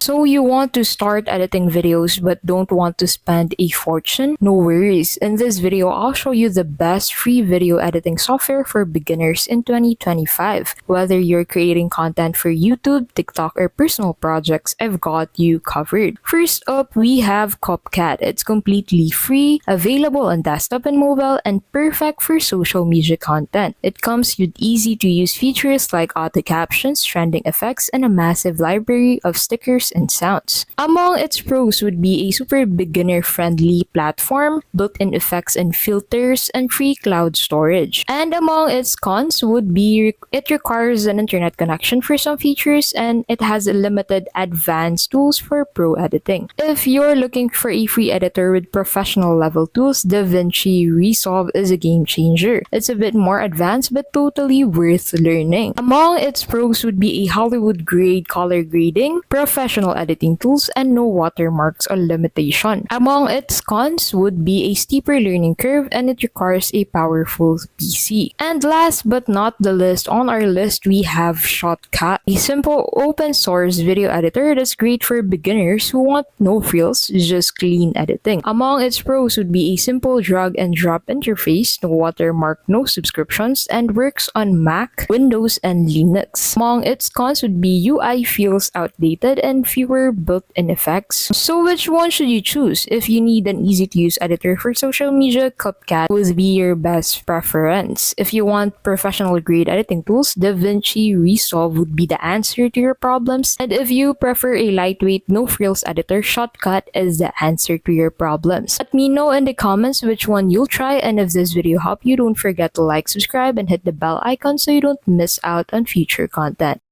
So you want to start editing videos but don't want to spend a fortune? No worries. In this video, I'll show you the best free video editing software for beginners in 2025. Whether you're creating content for YouTube, TikTok, or personal projects, I've got you covered. First up, we have CapCut. It's completely free, available on desktop and mobile, and perfect for social media content. It comes with easy to use features like auto captions, trending effects, and a massive library of stickers and sounds. Among its pros would be a super beginner-friendly platform, built-in effects and filters, and free cloud storage. And among its cons would be it requires an internet connection for some features, and it has limited advanced tools for pro editing. If you're looking for a free editor with professional level tools, DaVinci Resolve is a game changer. It's a bit more advanced but totally worth learning. Among its pros would be a Hollywood-grade color grading, professional editing tools, and no watermarks or limitation. Among its cons would be a steeper learning curve, and it requires a powerful PC. And last but not the least, on our list we have Shotcut, a simple open source video editor that's great for beginners who want no frills, just clean editing. Among its pros would be a simple drag and drop interface, no watermark, no subscriptions, and works on Mac, Windows, and Linux. Among its cons would be UI feels outdated and fewer built-in effects. So which one should you choose? If you need an easy-to-use editor for social media, CapCut would be your best preference. If you want professional-grade editing tools, DaVinci Resolve would be the answer to your problems. And if you prefer a lightweight, no-frills editor, Shotcut is the answer to your problems. Let me know in the comments which one you'll try, and if this video helped you, don't forget to like, subscribe, and hit the bell icon so you don't miss out on future content.